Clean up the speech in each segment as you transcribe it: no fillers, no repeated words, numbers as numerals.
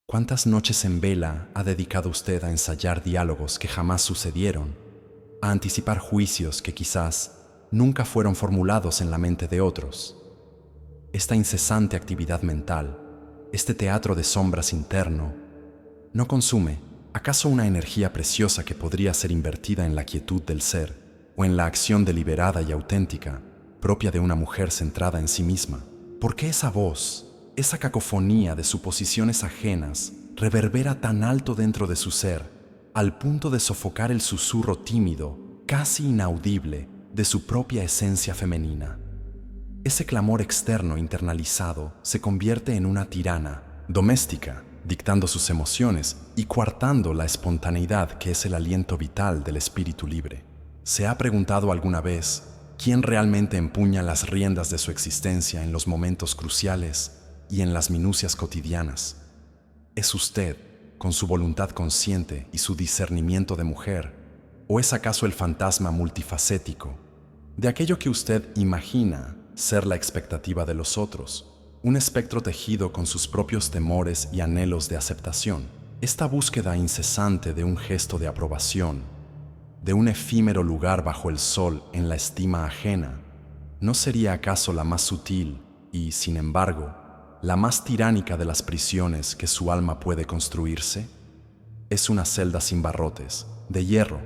¿Cuántas noches en vela ha dedicado usted a ensayar diálogos que jamás sucedieron, a anticipar juicios que quizás nunca fueron formulados en la mente de otros? Esta incesante actividad mental, este teatro de sombras interno, ¿no consume acaso una energía preciosa que podría ser invertida en la quietud del ser o en la acción deliberada y auténtica propia de una mujer centrada en sí misma? ¿Por qué esa voz, esa cacofonía de suposiciones ajenas, reverbera tan alto dentro de su ser, al punto de sofocar el susurro tímido, casi inaudible, de su propia esencia femenina? Ese clamor externo internalizado se convierte en una tirana doméstica, dictando sus emociones y coartando la espontaneidad que es el aliento vital del espíritu libre. ¿Se ha preguntado alguna vez quién realmente empuña las riendas de su existencia en los momentos cruciales y en las minucias cotidianas? ¿Es usted, con su voluntad consciente y su discernimiento de mujer, o es acaso el fantasma multifacético de aquello que usted imagina ser la expectativa de los otros, un espectro tejido con sus propios temores y anhelos de aceptación? Esta búsqueda incesante de un gesto de aprobación, de un efímero lugar bajo el sol en la estima ajena, ¿no sería acaso la más sutil y, sin embargo, la más tiránica de las prisiones que su alma puede construirse? Es una celda sin barrotes, de hierro,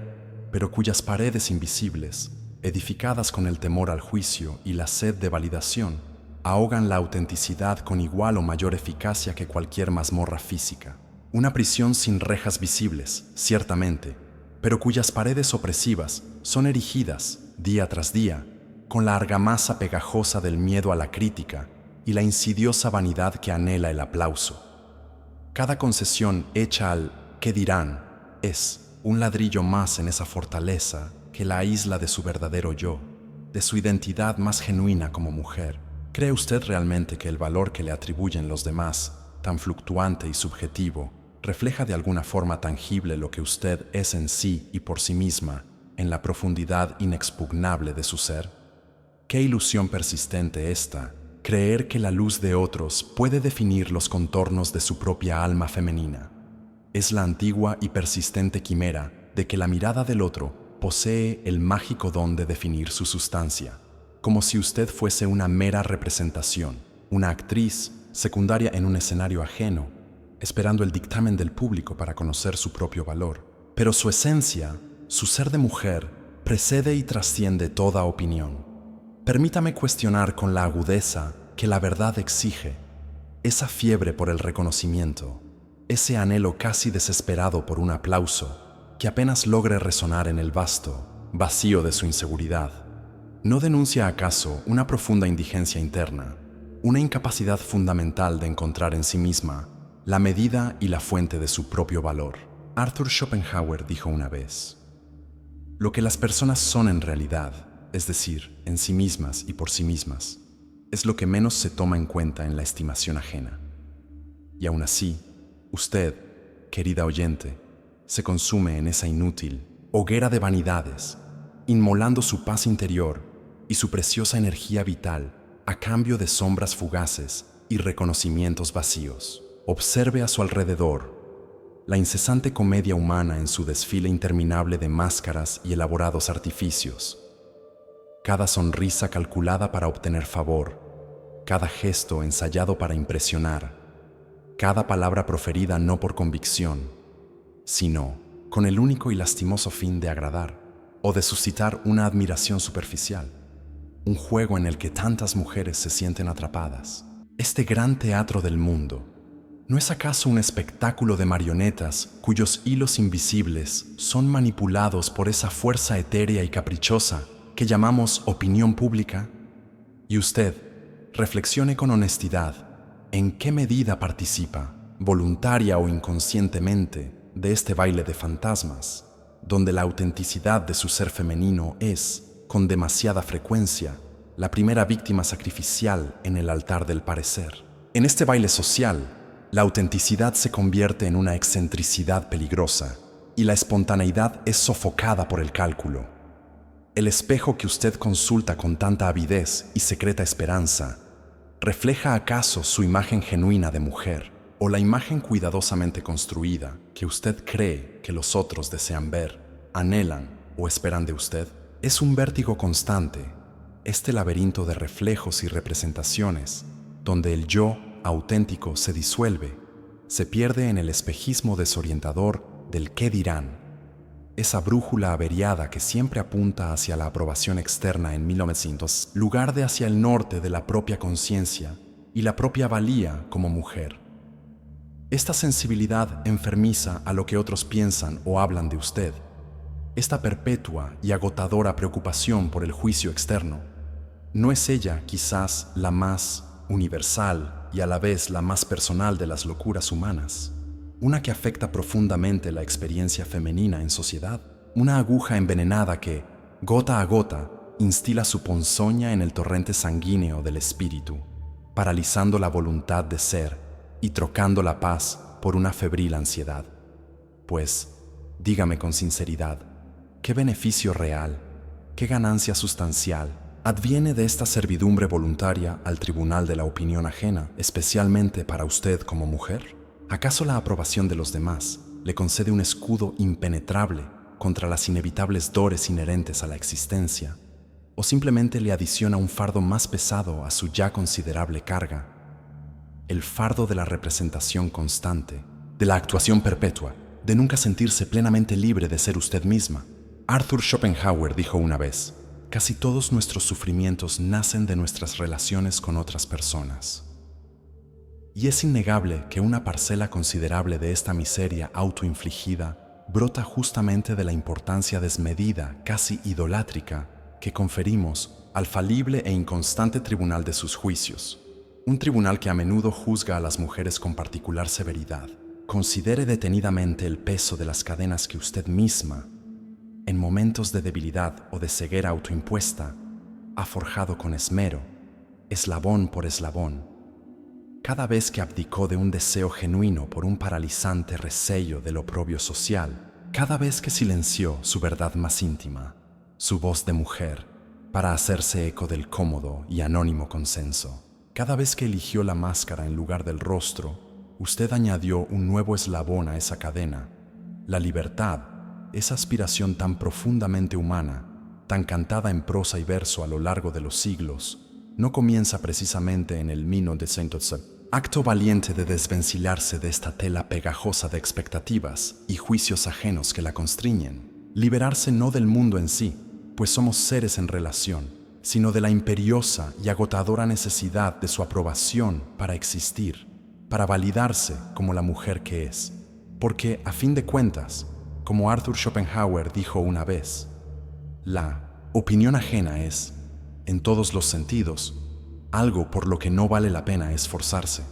pero cuyas paredes invisibles, edificadas con el temor al juicio y la sed de validación, ahogan la autenticidad con igual o mayor eficacia que cualquier mazmorra física. Una prisión sin rejas visibles, ciertamente, pero cuyas paredes opresivas son erigidas, día tras día, con la argamasa pegajosa del miedo a la crítica y la insidiosa vanidad que anhela el aplauso. Cada concesión hecha al «¿qué dirán?» es un ladrillo más en esa fortaleza que la aísla de su verdadero yo, de su identidad más genuina como mujer. ¿Cree usted realmente que el valor que le atribuyen los demás, tan fluctuante y subjetivo, refleja de alguna forma tangible lo que usted es en sí y por sí misma, en la profundidad inexpugnable de su ser? Qué ilusión persistente esta, creer que la luz de otros puede definir los contornos de su propia alma femenina. Es la antigua y persistente quimera de que la mirada del otro posee el mágico don de definir su sustancia, como si usted fuese una mera representación, una actriz secundaria en un escenario ajeno, esperando el dictamen del público para conocer su propio valor. Pero su esencia, su ser de mujer, precede y trasciende toda opinión. Permítame cuestionar con la agudeza que la verdad exige, esa fiebre por el reconocimiento, ese anhelo casi desesperado por un aplauso que apenas logre resonar en el vasto vacío de su inseguridad. ¿No denuncia acaso una profunda indigencia interna, una incapacidad fundamental de encontrar en sí misma la medida y la fuente de su propio valor? Arthur Schopenhauer dijo una vez: lo que las personas son en realidad, es decir, en sí mismas y por sí mismas, es lo que menos se toma en cuenta en la estimación ajena. Y aún así, usted, querida oyente, se consume en esa inútil hoguera de vanidades, inmolando su paz interior y su preciosa energía vital a cambio de sombras fugaces y reconocimientos vacíos. Observe a su alrededor la incesante comedia humana en su desfile interminable de máscaras y elaborados artificios. Cada sonrisa calculada para obtener favor, cada gesto ensayado para impresionar, cada palabra proferida no por convicción, sino con el único y lastimoso fin de agradar o de suscitar una admiración superficial, un juego en el que tantas mujeres se sienten atrapadas. Este gran teatro del mundo, ¿no es acaso un espectáculo de marionetas cuyos hilos invisibles son manipulados por esa fuerza etérea y caprichosa que llamamos opinión pública? Y usted, reflexione con honestidad en qué medida participa, voluntaria o inconscientemente, de este baile de fantasmas, donde la autenticidad de su ser femenino es, con demasiada frecuencia, la primera víctima sacrificial en el altar del parecer. En este baile social, la autenticidad se convierte en una excentricidad peligrosa y la espontaneidad es sofocada por el cálculo. El espejo que usted consulta con tanta avidez y secreta esperanza, ¿refleja acaso su imagen genuina de mujer? o la imagen cuidadosamente construida que usted cree que los otros desean ver, anhelan o esperan de usted, es un vértigo constante, este laberinto de reflejos y representaciones, donde el yo auténtico se disuelve, se pierde en el espejismo desorientador del qué dirán, esa brújula averiada que siempre apunta hacia la aprobación externa en 1900, lugar de hacia el norte de la propia conciencia y la propia valía como mujer. Esta sensibilidad enfermiza a lo que otros piensan o hablan de usted, esta perpetua y agotadora preocupación por el juicio externo, ¿no es ella quizás la más universal y a la vez la más personal de las locuras humanas? Una que afecta profundamente la experiencia femenina en sociedad, una aguja envenenada que, gota a gota, instila su ponzoña en el torrente sanguíneo del espíritu, paralizando la voluntad de ser y trocando la paz por una febril ansiedad. Pues, dígame con sinceridad, ¿qué beneficio real, qué ganancia sustancial adviene de esta servidumbre voluntaria al tribunal de la opinión ajena, especialmente para usted como mujer? ¿Acaso la aprobación de los demás le concede un escudo impenetrable contra las inevitables dores inherentes a la existencia, o simplemente le adiciona un fardo más pesado a su ya considerable carga? El fardo de la representación constante, de la actuación perpetua, de nunca sentirse plenamente libre de ser usted misma. Arthur Schopenhauer dijo una vez: casi todos nuestros sufrimientos nacen de nuestras relaciones con otras personas. Y es innegable que una parcela considerable de esta miseria autoinfligida brota justamente de la importancia desmedida, casi idolátrica, que conferimos al falible e inconstante tribunal de sus juicios, un tribunal que a menudo juzga a las mujeres con particular severidad. Considere detenidamente el peso de las cadenas que usted misma, en momentos de debilidad o de ceguera autoimpuesta, ha forjado con esmero, eslabón por eslabón, cada vez que abdicó de un deseo genuino por un paralizante recelo del oprobio social, cada vez que silenció su verdad más íntima, su voz de mujer, para hacerse eco del cómodo y anónimo consenso, cada vez que eligió la máscara en lugar del rostro, usted añadió un nuevo eslabón a esa cadena. La libertad, esa aspiración tan profundamente humana, tan cantada en prosa y verso a lo largo de los siglos, no comienza precisamente en el 1900, acto valiente de desvencilarse de esta tela pegajosa de expectativas y juicios ajenos que la constriñen, liberarse no del mundo en sí, pues somos seres en relación, sino de la imperiosa y agotadora necesidad de su aprobación para existir, para validarse como la mujer que es. Porque, a fin de cuentas, como Arthur Schopenhauer dijo una vez, la opinión ajena es, en todos los sentidos, algo por lo que no vale la pena esforzarse.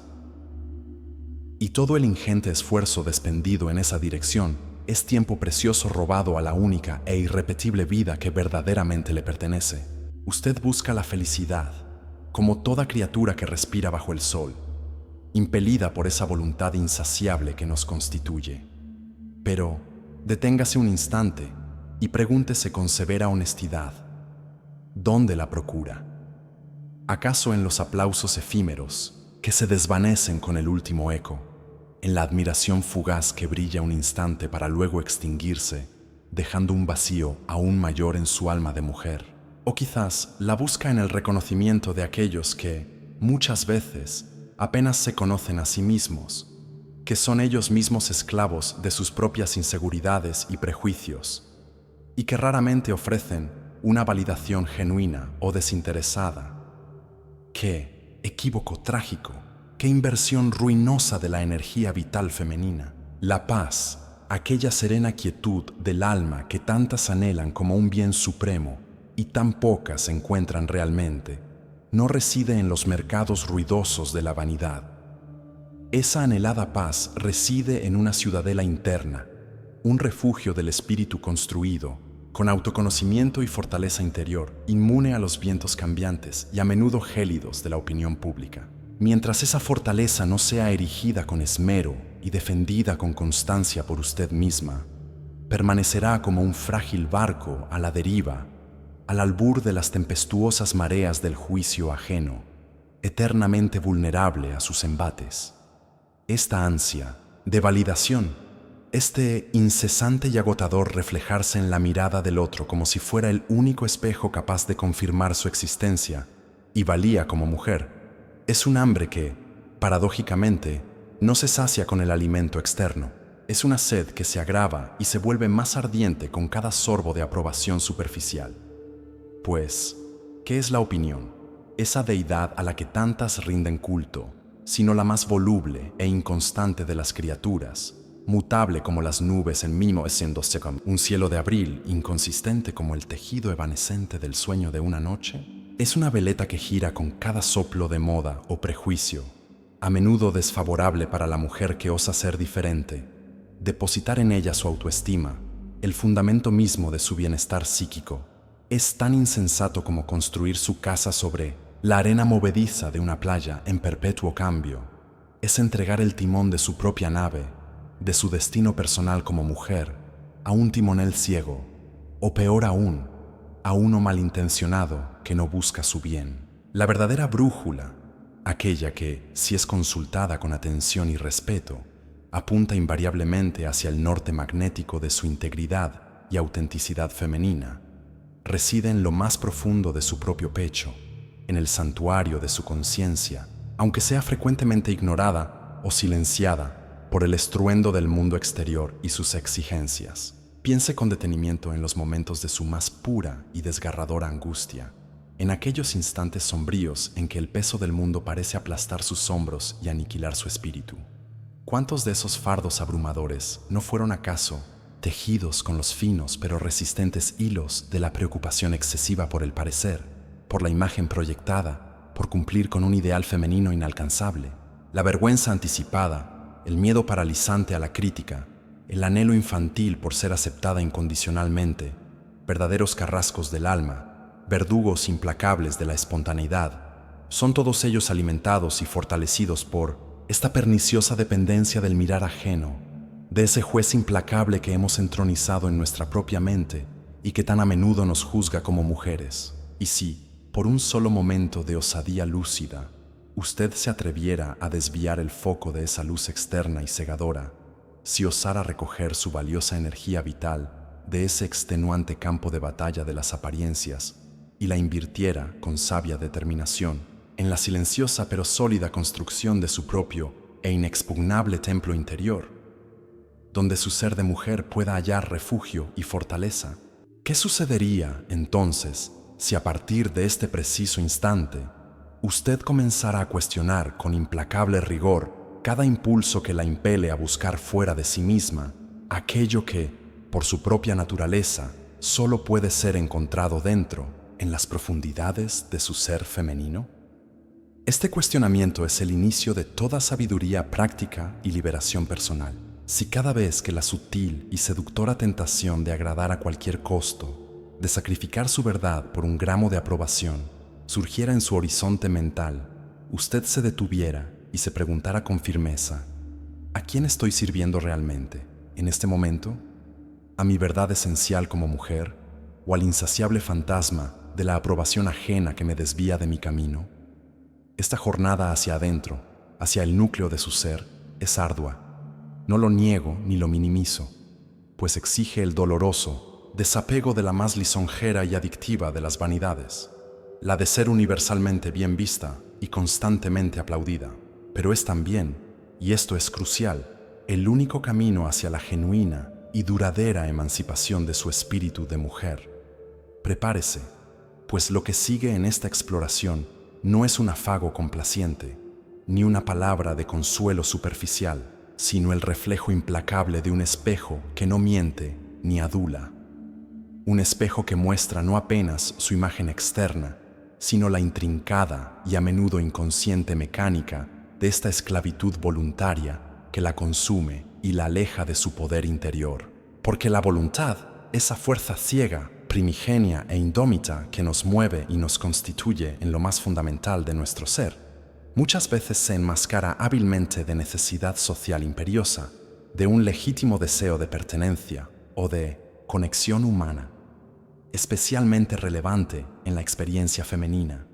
Y todo el ingente esfuerzo despendido en esa dirección es tiempo precioso robado a la única e irrepetible vida que verdaderamente le pertenece. Usted busca la felicidad, como toda criatura que respira bajo el sol, impelida por esa voluntad insaciable que nos constituye. Pero deténgase un instante y pregúntese con severa honestidad, ¿dónde la procura? ¿Acaso en los aplausos efímeros que se desvanecen con el último eco, en la admiración fugaz que brilla un instante para luego extinguirse, dejando un vacío aún mayor en su alma de mujer? O quizás la busca en el reconocimiento de aquellos que, muchas veces, apenas se conocen a sí mismos, que son ellos mismos esclavos de sus propias inseguridades y prejuicios, y que raramente ofrecen una validación genuina o desinteresada. ¡Qué equívoco trágico! ¡Qué inversión ruinosa de la energía vital femenina! La paz, aquella serena quietud del alma que tantas anhelan como un bien supremo y tan pocas encuentran realmente, no reside en los mercados ruidosos de la vanidad. Esa anhelada paz reside en una ciudadela interna, un refugio del espíritu construido, con autoconocimiento y fortaleza interior, inmune a los vientos cambiantes y a menudo gélidos de la opinión pública. Mientras esa fortaleza no sea erigida con esmero y defendida con constancia por usted misma, permanecerá como un frágil barco a la deriva, al albur de las tempestuosas mareas del juicio ajeno, eternamente vulnerable a sus embates. esta ansia de validación, este incesante y agotador reflejarse en la mirada del otro como si fuera el único espejo capaz de confirmar su existencia y valía como mujer, es un hambre que, paradójicamente, no se sacia con el alimento externo. Es una sed que se agrava y se vuelve más ardiente con cada sorbo de aprobación superficial. Pues, ¿qué es la opinión? Esa deidad a la que tantas rinden culto, sino la más voluble e inconstante de las criaturas, mutable como las nubes en 1912, un cielo de abril, inconsistente como el tejido evanescente del sueño de una noche, es una veleta que gira con cada soplo de moda o prejuicio, a menudo desfavorable para la mujer que osa ser diferente, depositar en ella su autoestima, el fundamento mismo de su bienestar psíquico. Es tan insensato como construir su casa sobre la arena movediza de una playa en perpetuo cambio. Es entregar el timón de su propia nave, de su destino personal como mujer, a un timonel ciego, o peor aún, a uno malintencionado que no busca su bien. La verdadera brújula, aquella que, si es consultada con atención y respeto, apunta invariablemente hacia el norte magnético de su integridad y autenticidad femenina, reside en lo más profundo de su propio pecho, en el santuario de su conciencia, aunque sea frecuentemente ignorada o silenciada por el estruendo del mundo exterior y sus exigencias. Piense con detenimiento en los momentos de su más pura y desgarradora angustia, en aquellos instantes sombríos en que el peso del mundo parece aplastar sus hombros y aniquilar su espíritu. ¿Cuántos de esos fardos abrumadores no fueron acaso tejidos con los finos pero resistentes hilos de la preocupación excesiva por el parecer, por la imagen proyectada, por cumplir con un ideal femenino inalcanzable, la vergüenza anticipada, el miedo paralizante a la crítica, el anhelo infantil por ser aceptada incondicionalmente, verdaderos carrascos del alma, verdugos implacables de la espontaneidad? Son todos ellos alimentados y fortalecidos por esta perniciosa dependencia del mirar ajeno, de ese juez implacable que hemos entronizado en nuestra propia mente y que tan a menudo nos juzga como mujeres. Y si, por un solo momento de osadía lúcida, usted se atreviera a desviar el foco de esa luz externa y cegadora, si osara recoger su valiosa energía vital de ese extenuante campo de batalla de las apariencias y la invirtiera con sabia determinación en la silenciosa pero sólida construcción de su propio e inexpugnable templo interior, donde su ser de mujer pueda hallar refugio y fortaleza. ¿Qué sucedería, entonces, si a partir de este preciso instante usted comenzara a cuestionar con implacable rigor cada impulso que la impele a buscar fuera de sí misma aquello que, por su propia naturaleza, solo puede ser encontrado dentro, en las profundidades de su ser femenino? Este cuestionamiento es el inicio de toda sabiduría práctica y liberación personal. Si cada vez que la sutil y seductora tentación de agradar a cualquier costo, de sacrificar su verdad por un gramo de aprobación, surgiera en su horizonte mental, usted se detuviera y se preguntara con firmeza: ¿a quién estoy sirviendo realmente en este momento? ¿A mi verdad esencial como mujer o al insaciable fantasma de la aprobación ajena que me desvía de mi camino? Esta jornada hacia adentro, hacia el núcleo de su ser, es ardua. No lo niego ni lo minimizo, pues exige el doloroso desapego de la más lisonjera y adictiva de las vanidades, la de ser universalmente bien vista y constantemente aplaudida. Pero es también, y esto es crucial, el único camino hacia la genuina y duradera emancipación de su espíritu de mujer. Prepárese, pues lo que sigue en esta exploración no es un afago complaciente, ni una palabra de consuelo superficial, sino el reflejo implacable de un espejo que no miente ni adula. Un espejo que muestra no apenas su imagen externa, sino la intrincada y a menudo inconsciente mecánica de esta esclavitud voluntaria que la consume y la aleja de su poder interior. Porque la voluntad, esa fuerza ciega, primigenia e indómita que nos mueve y nos constituye en lo más fundamental de nuestro ser, muchas veces se enmascara hábilmente de necesidad social imperiosa, de un legítimo deseo de pertenencia o de conexión humana, especialmente relevante en la experiencia femenina.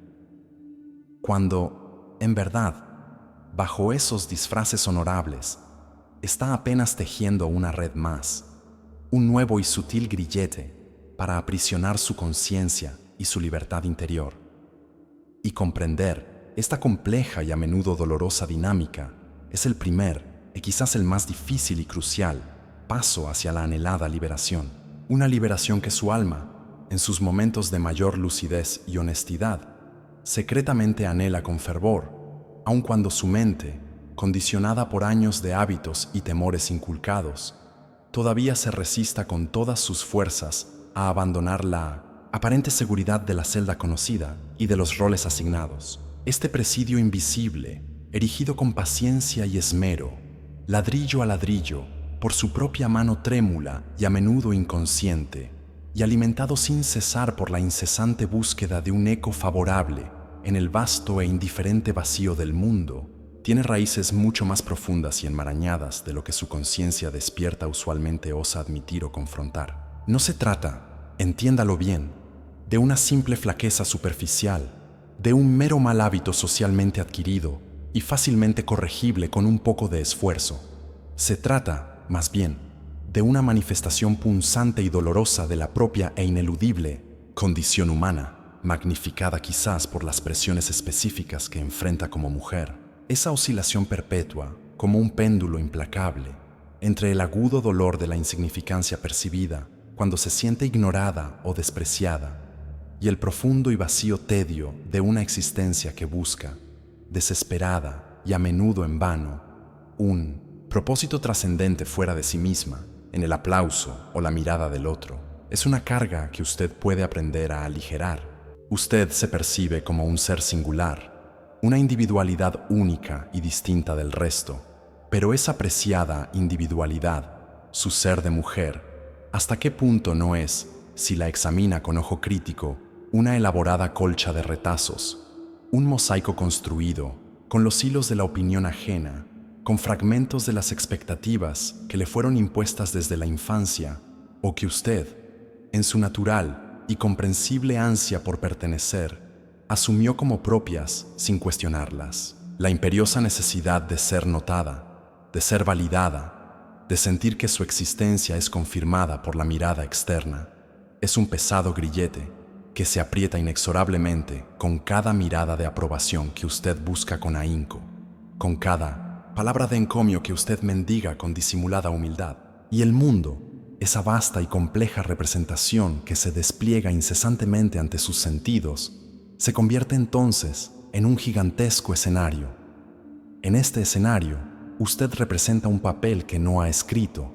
Cuando, en verdad, bajo esos disfraces honorables, está apenas tejiendo una red más, un nuevo y sutil grillete para aprisionar su conciencia y su libertad interior. Y comprender esta compleja y a menudo dolorosa dinámica es el primer, y quizás el más difícil y crucial, paso hacia la anhelada liberación. Una liberación que su alma, en sus momentos de mayor lucidez y honestidad, secretamente anhela con fervor, aun cuando su mente, condicionada por años de hábitos y temores inculcados, todavía se resista con todas sus fuerzas a abandonar la aparente seguridad de la celda conocida y de los roles asignados. Este presidio invisible, erigido con paciencia y esmero, ladrillo a ladrillo, por su propia mano trémula y a menudo inconsciente, y alimentado sin cesar por la incesante búsqueda de un eco favorable en el vasto e indiferente vacío del mundo, tiene raíces mucho más profundas y enmarañadas de lo que su conciencia despierta usualmente osa admitir o confrontar. No se trata, entiéndalo bien, de una simple flaqueza superficial, de un mero mal hábito socialmente adquirido y fácilmente corregible con un poco de esfuerzo. Se trata, más bien, de una manifestación punzante y dolorosa de la propia e ineludible condición humana, magnificada quizás por las presiones específicas que enfrenta como mujer. Esa oscilación perpetua, como un péndulo implacable, entre el agudo dolor de la insignificancia percibida cuando se siente ignorada o despreciada, y el profundo y vacío tedio de una existencia que busca, desesperada y a menudo en vano, un propósito trascendente fuera de sí misma, en el aplauso o la mirada del otro. Es una carga que usted puede aprender a aligerar. Usted se percibe como un ser singular, una individualidad única y distinta del resto, pero esa preciada individualidad, su ser de mujer, ¿hasta qué punto no es, si la examina con ojo crítico, una elaborada colcha de retazos, un mosaico construido con los hilos de la opinión ajena, con fragmentos de las expectativas que le fueron impuestas desde la infancia, o que usted, en su natural y comprensible ansia por pertenecer, asumió como propias sin cuestionarlas? La imperiosa necesidad de ser notada, de ser validada, de sentir que su existencia es confirmada por la mirada externa, es un pesado grillete que se aprieta inexorablemente con cada mirada de aprobación que usted busca con ahínco, con cada palabra de encomio que usted mendiga con disimulada humildad. Y el mundo, esa vasta y compleja representación que se despliega incesantemente ante sus sentidos, se convierte entonces en un gigantesco escenario. En este escenario, usted representa un papel que no ha escrito,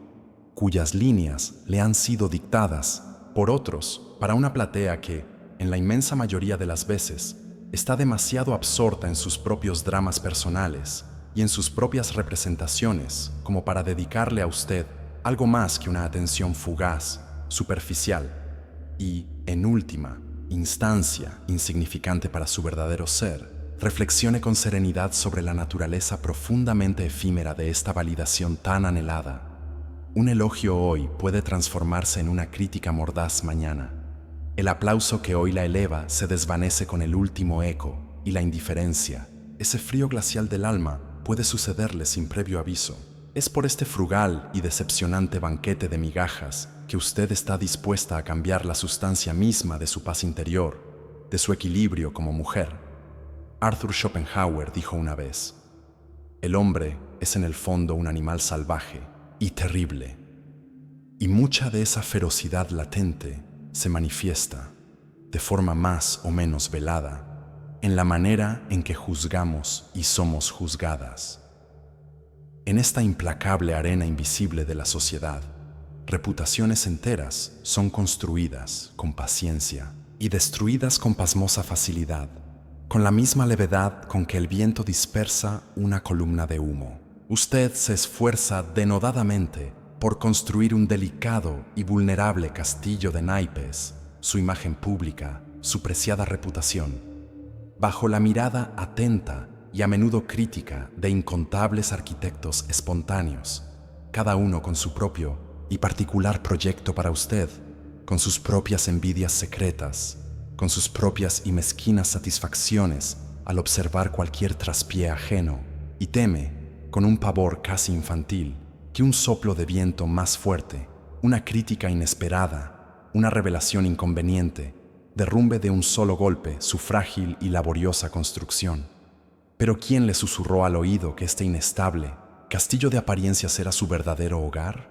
cuyas líneas le han sido dictadas por otros para una platea que, en la inmensa mayoría de las veces, está demasiado absorta en sus propios dramas personales y en sus propias representaciones como para dedicarle a usted algo más que una atención fugaz, superficial y, en última instancia, insignificante para su verdadero ser. Reflexione con serenidad sobre la naturaleza profundamente efímera de esta validación tan anhelada. Un elogio hoy puede transformarse en una crítica mordaz mañana. El aplauso que hoy la eleva se desvanece con el último eco, y la indiferencia, ese frío glacial del alma, puede sucederle sin previo aviso. Es por este frugal y decepcionante banquete de migajas que usted está dispuesta a cambiar la sustancia misma de su paz interior, de su equilibrio como mujer. Arthur Schopenhauer dijo una vez: el hombre es en el fondo un animal salvaje y terrible, y mucha de esa ferocidad latente se manifiesta, de forma más o menos velada, en la manera en que juzgamos y somos juzgadas. En esta implacable arena invisible de la sociedad, reputaciones enteras son construidas con paciencia y destruidas con pasmosa facilidad, con la misma levedad con que el viento dispersa una columna de humo. Usted se esfuerza denodadamente por construir un delicado y vulnerable castillo de naipes, su imagen pública, su preciada reputación, bajo la mirada atenta y a menudo crítica de incontables arquitectos espontáneos, cada uno con su propio y particular proyecto para usted, con sus propias envidias secretas, con sus propias y mezquinas satisfacciones al observar cualquier traspié ajeno, y teme, con un pavor casi infantil, que un soplo de viento más fuerte, una crítica inesperada, una revelación inconveniente, derrumbe de un solo golpe su frágil y laboriosa construcción. Pero ¿quién le susurró al oído que este inestable castillo de apariencias era su verdadero hogar?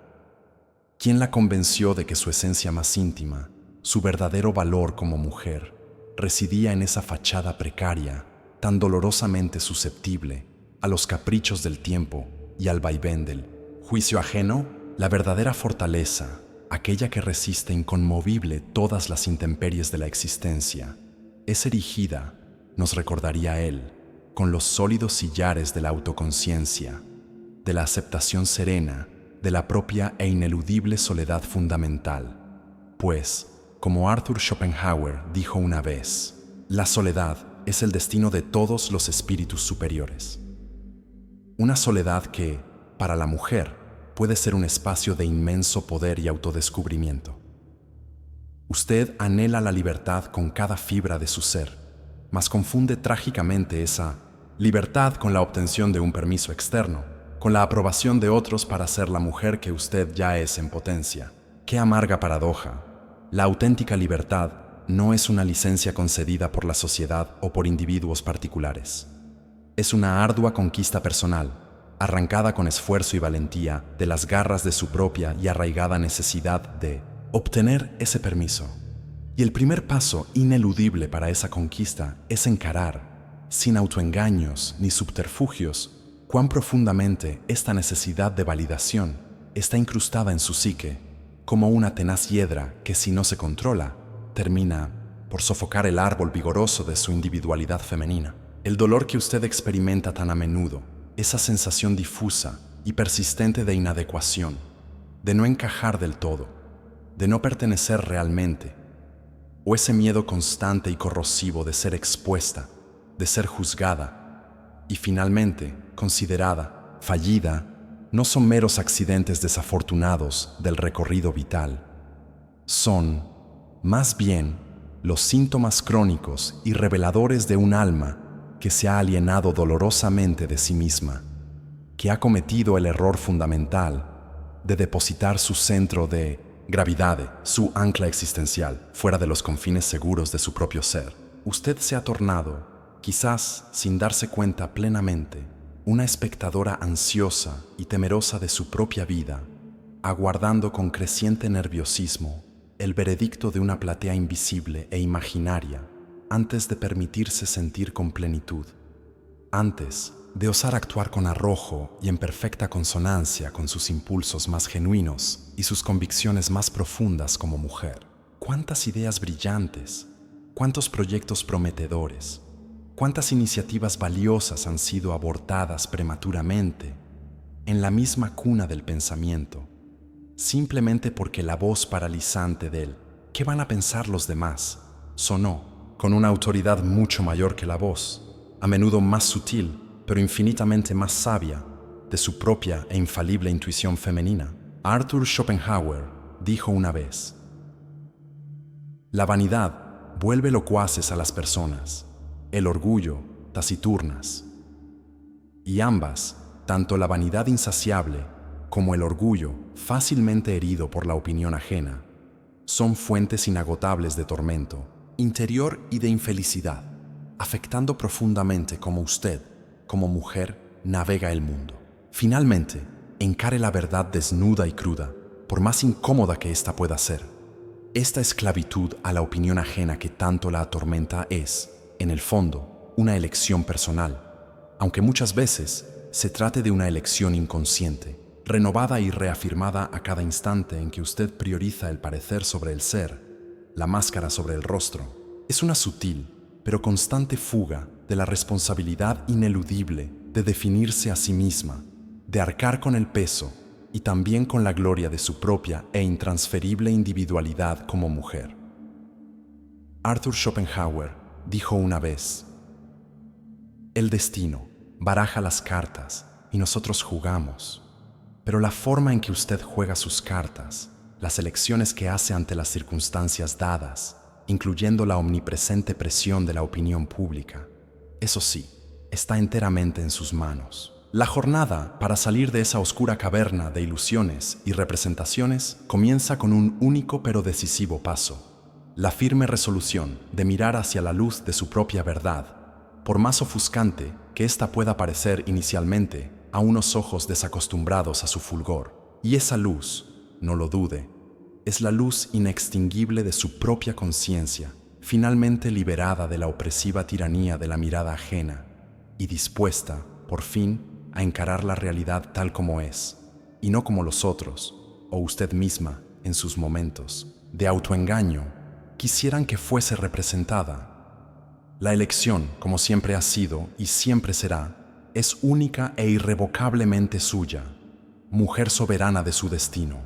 ¿Quién la convenció de que su esencia más íntima, su verdadero valor como mujer, residía en esa fachada precaria, tan dolorosamente susceptible a los caprichos del tiempo y al vaivén del juicio ajeno? La verdadera fortaleza, aquella que resiste inconmovible todas las intemperies de la existencia, es erigida, nos recordaría él, con los sólidos sillares de la autoconciencia, de la aceptación serena, de la propia e ineludible soledad fundamental. Pues, como Arthur Schopenhauer dijo una vez, la soledad es el destino de todos los espíritus superiores. Una soledad que, para la mujer, puede ser un espacio de inmenso poder y autodescubrimiento. Usted anhela la libertad con cada fibra de su ser, mas confunde trágicamente esa libertad con la obtención de un permiso externo, con la aprobación de otros para ser la mujer que usted ya es en potencia. ¡Qué amarga paradoja! La auténtica libertad no es una licencia concedida por la sociedad o por individuos particulares. Es una ardua conquista personal, arrancada con esfuerzo y valentía de las garras de su propia y arraigada necesidad de obtener ese permiso. Y el primer paso ineludible para esa conquista es encarar, sin autoengaños ni subterfugios, cuán profundamente esta necesidad de validación está incrustada en su psique, como una tenaz hiedra que, si no se controla, termina por sofocar el árbol vigoroso de su individualidad femenina. El dolor que usted experimenta tan a menudo, esa sensación difusa y persistente de inadecuación, de no encajar del todo, de no pertenecer realmente, o ese miedo constante y corrosivo de ser expuesta, de ser juzgada y finalmente considerada fallida, no son meros accidentes desafortunados del recorrido vital. Son, más bien, los síntomas crónicos y reveladores de un alma que se ha alienado dolorosamente de sí misma, que ha cometido el error fundamental de depositar su centro de gravidad, su ancla existencial, fuera de los confines seguros de su propio ser. Usted se ha tornado, quizás sin darse cuenta plenamente, una espectadora ansiosa y temerosa de su propia vida, aguardando con creciente nerviosismo el veredicto de una platea invisible e imaginaria antes de permitirse sentir con plenitud, antes de osar actuar con arrojo y en perfecta consonancia con sus impulsos más genuinos y sus convicciones más profundas como mujer. ¿Cuántas ideas brillantes, cuántos proyectos prometedores, cuántas iniciativas valiosas han sido abortadas prematuramente en la misma cuna del pensamiento, simplemente porque la voz paralizante del ¿qué van a pensar los demás? Sonó con una autoridad mucho mayor que la voz, a menudo más sutil, pero infinitamente más sabia, de su propia e infalible intuición femenina. Arthur Schopenhauer dijo una vez: la vanidad vuelve locuaces a las personas, el orgullo taciturnas. Y ambas, tanto la vanidad insaciable como el orgullo fácilmente herido por la opinión ajena, son fuentes inagotables de tormento interior y de infelicidad, afectando profundamente cómo usted, como mujer, navega el mundo. Finalmente, encare la verdad desnuda y cruda, por más incómoda que ésta pueda ser. Esta esclavitud a la opinión ajena que tanto la atormenta es, en el fondo, una elección personal, aunque muchas veces se trate de una elección inconsciente, renovada y reafirmada a cada instante en que usted prioriza el parecer sobre el ser, la máscara sobre el rostro. Es una sutil, pero constante fuga de la responsabilidad ineludible de definirse a sí misma, de arcar con el peso y también con la gloria de su propia e intransferible individualidad como mujer. Arthur Schopenhauer dijo una vez: el destino baraja las cartas y nosotros jugamos, pero la forma en que usted juega sus cartas, las elecciones que hace ante las circunstancias dadas, incluyendo la omnipresente presión de la opinión pública, eso sí, está enteramente en sus manos. La jornada para salir de esa oscura caverna de ilusiones y representaciones comienza con un único pero decisivo paso: la firme resolución de mirar hacia la luz de su propia verdad, por más ofuscante que ésta pueda parecer inicialmente a unos ojos desacostumbrados a su fulgor. Y esa luz, no lo dude, es la luz inextinguible de su propia conciencia, finalmente liberada de la opresiva tiranía de la mirada ajena y dispuesta, por fin, a encarar la realidad tal como es, y no como los otros, o usted misma, en sus momentos de autoengaño, quisieran que fuese representada. La elección, como siempre ha sido y siempre será, es única e irrevocablemente suya, mujer soberana de su destino.